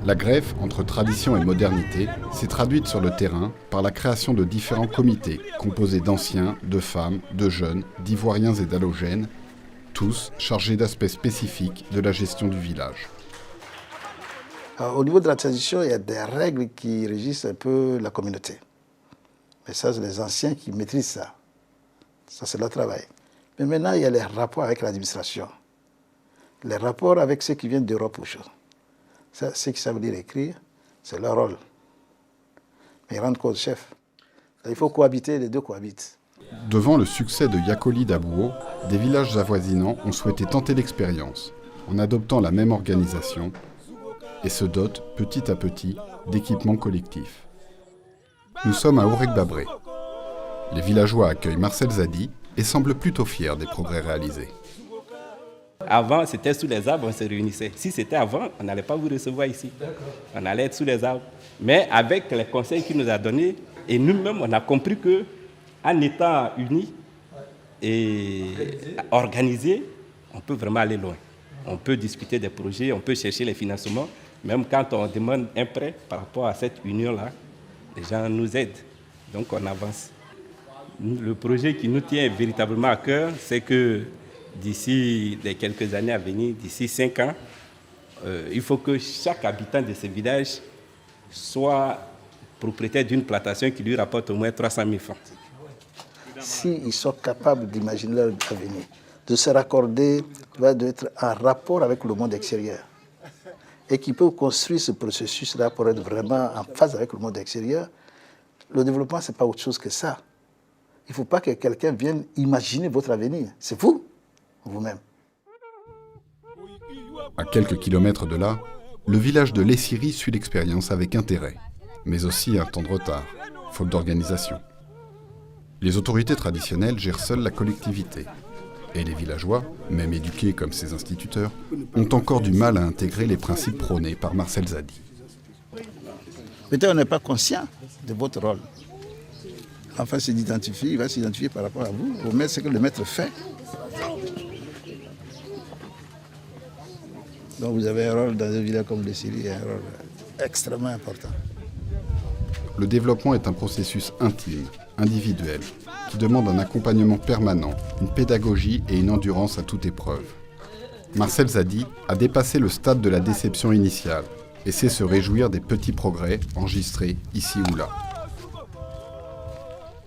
La greffe entre tradition et modernité s'est traduite sur le terrain par la création de différents comités composés d'anciens, de femmes, de jeunes, d'ivoiriens et d'halogènes, tous chargés d'aspects spécifiques de la gestion du village. Au niveau de la tradition, il y a des règles qui régissent un peu la communauté. Mais ça, c'est les anciens qui maîtrisent ça. Ça, c'est leur travail. Mais maintenant, il y a les rapports avec l'administration. Les rapports avec ceux qui viennent d'Europe ou chose. Ça, ceux qui savent lire et écrire, c'est leur rôle. Mais ils rendent compte au chef. Il faut cohabiter, les deux cohabitent. Devant le succès de Yakoli d'Abouo, des villages avoisinants ont souhaité tenter l'expérience, en adoptant la même organisation, et se dotent, petit à petit, d'équipements collectifs. Nous sommes à Ourek-Babré. Les villageois accueillent Marcel Zadi et semblent plutôt fiers des progrès réalisés. Avant, c'était sous les arbres, on se réunissait. Si c'était avant, on n'allait pas vous recevoir ici. On allait être sous les arbres. Mais avec les conseils qu'il nous a donnés, et nous-mêmes, on a compris qu'en étant unis et organisés, on peut vraiment aller loin. On peut discuter des projets, on peut chercher les financements. Même quand on demande un prêt par rapport à cette union-là, les gens nous aident. Donc on avance. Le projet qui nous tient véritablement à cœur, c'est que d'ici les quelques années à venir, d'ici 5 ans, il faut que chaque habitant de ce village soit propriétaire d'une plantation qui lui rapporte au moins 300 000 francs. S'ils sont capables d'imaginer leur avenir, de se raccorder, d'être en rapport avec le monde extérieur, et qui peuvent construire ce processus-là pour être vraiment en phase avec le monde extérieur, le développement, ce n'est pas autre chose que ça. Il ne faut pas que quelqu'un vienne imaginer votre avenir. C'est vous, vous-même. À quelques kilomètres de là, le village de Lessiri suit l'expérience avec intérêt, mais aussi un temps de retard, faute d'organisation. Les autorités traditionnelles gèrent seules la collectivité. Et les villageois, même éduqués comme ces instituteurs, ont encore du mal à intégrer les principes prônés par Marcel Zadi. Peut-être on n'est pas conscient de votre rôle. L'enfant s'identifie, il va s'identifier par rapport à vous. Au maître, ce que le maître fait. Donc vous avez un rôle dans un village comme Lessiri, un rôle extrêmement important. Le développement est un processus intime, individuel, qui demande un accompagnement permanent, une pédagogie et une endurance à toute épreuve. Marcel Zadi a dépassé le stade de la déception initiale et sait se réjouir des petits progrès enregistrés ici ou là.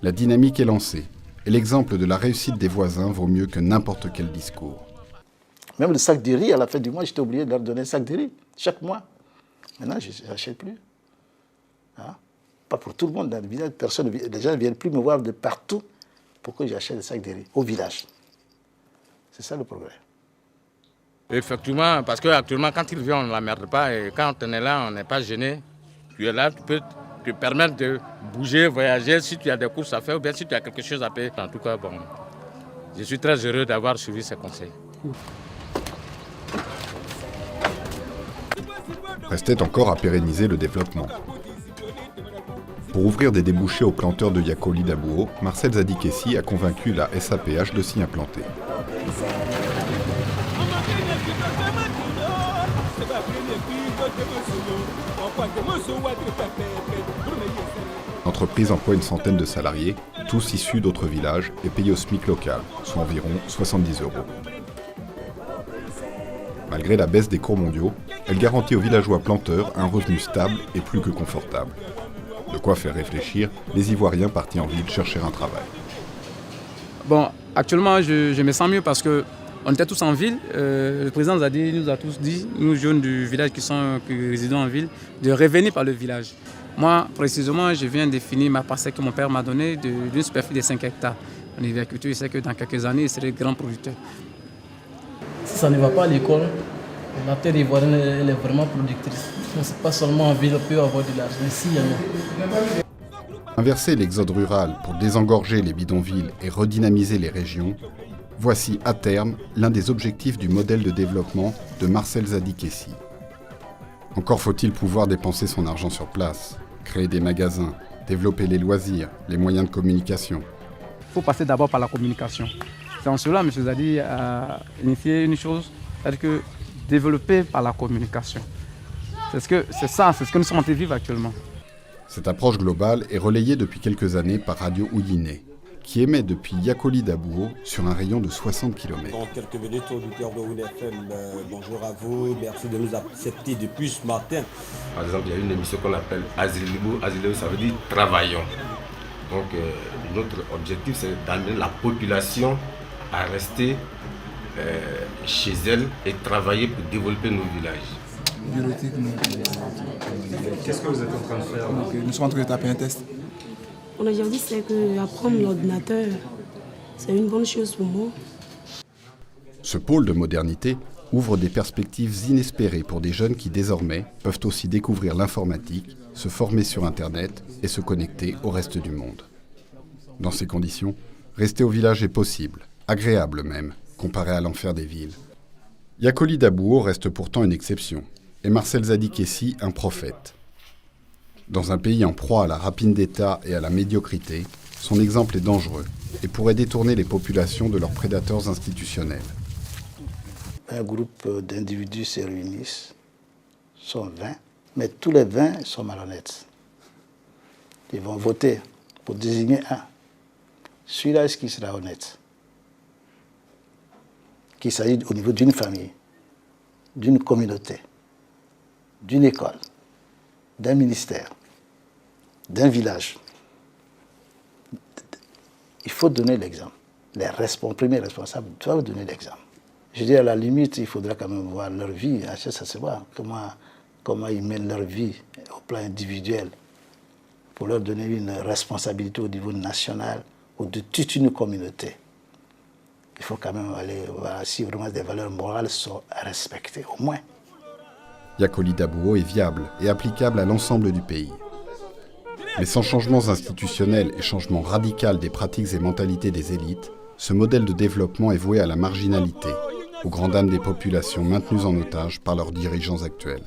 La dynamique est lancée et l'exemple de la réussite des voisins vaut mieux que n'importe quel discours. Même le sac de riz, à la fin du mois, j'étais obligé de leur donner un sac de riz, chaque mois. Maintenant, je n'achète plus. Hein? Pas pour tout le monde dans le village. Les gens ne viennent plus me voir de partout pour que j'achète des sacs de riz au village. C'est ça le progrès. Effectivement, parce qu'actuellement, quand il vient, on ne l'emmerde pas. Et quand on est là, on n'est pas gêné. Tu es là, tu peux te permettre de bouger, voyager, si tu as des courses à faire ou bien si tu as quelque chose à payer. En tout cas, bon, je suis très heureux d'avoir suivi ces conseils. Restait encore à pérenniser le développement. Pour ouvrir des débouchés aux planteurs de Yakoli d'Abouo, Marcel Zadi Kessi a convaincu la SAPH de s'y implanter. L'entreprise emploie une centaine de salariés, tous issus d'autres villages et payés au SMIC local, soit environ 70 €. Malgré la baisse des cours mondiaux, elle garantit aux villageois planteurs un revenu stable et plus que confortable. De quoi faire réfléchir les Ivoiriens partis en ville chercher un travail. Bon, actuellement, je me sens mieux parce qu'on était tous en ville. Le président Zadi nous a tous dit, nous jeunes du village qui résidons en ville, de revenir par le village. Moi, précisément, je viens de finir ma parcelle que mon père m'a donnée d'une superficie de 5 hectares. En agriculture, je sais que dans quelques années, il serait grand producteur. Si ça ne va pas à l'école, la terre ivoirienne elle est vraiment productrice. Ce n'est pas seulement en ville qu'on peut avoir de l'argent, mais si, il y en a. Inverser l'exode rural pour désengorger les bidonvilles et redynamiser les régions, voici à terme l'un des objectifs du modèle de développement de Marcel Zadi Kessi. Encore faut-il pouvoir dépenser son argent sur place, créer des magasins, développer les loisirs, les moyens de communication. Il faut passer d'abord par la communication. C'est en cela que M. Zadi a initié une chose, c'est-à-dire que développer par la communication. C'est ce que nous sommes en train de vivre actuellement. Cette approche globale est relayée depuis quelques années par Radio Ouyiné, qui émet depuis Yakoli d'Abouo sur un rayon de 60 km. Dans quelques minutes, auditeurs de Ouyiné FM, bonjour à vous, merci de nous accepter depuis ce matin. Par exemple, il y a une émission qu'on appelle Azilibou. Azilibou, ça veut dire travaillons. Donc, notre objectif, c'est d'amener la population à rester chez elle et travailler pour développer nos villages. Bureautique, qu'est-ce que vous êtes en train de faire? Nous sommes en train de taper un test. Aujourd'hui, c'est qu'apprendre l'ordinateur, c'est une bonne chose pour moi. Ce pôle de modernité ouvre des perspectives inespérées pour des jeunes qui désormais peuvent aussi découvrir l'informatique, se former sur Internet et se connecter au reste du monde. Dans ces conditions, rester au village est possible, agréable même, comparé à l'enfer des villes. Yakoli d'Abouo reste pourtant une exception, et Marcel Zadikessi un prophète. Dans un pays en proie à la rapine d'État et à la médiocrité, son exemple est dangereux et pourrait détourner les populations de leurs prédateurs institutionnels. Un groupe d'individus se réunissent, sont 20, mais tous les 20 sont malhonnêtes. Ils vont voter pour désigner un. Celui-là, est-ce qu'il sera honnête? Qu'il s'agit au niveau d'une famille, d'une communauté, d'une école, d'un ministère, d'un village. Il faut donner l'exemple. Les premiers responsables doivent donner l'exemple. Je dis à la limite, il faudra quand même voir leur vie, ça se voit, comment ils mènent leur vie au plan individuel, pour leur donner une responsabilité au niveau national ou de toute une communauté. Il faut quand même aller voir si vraiment des valeurs morales sont respectées, au moins. Yakoli d'Abouo est viable et applicable à l'ensemble du pays. Mais sans changements institutionnels et changement radical des pratiques et mentalités des élites, ce modèle de développement est voué à la marginalité, aux grandes dames des populations maintenues en otage par leurs dirigeants actuels.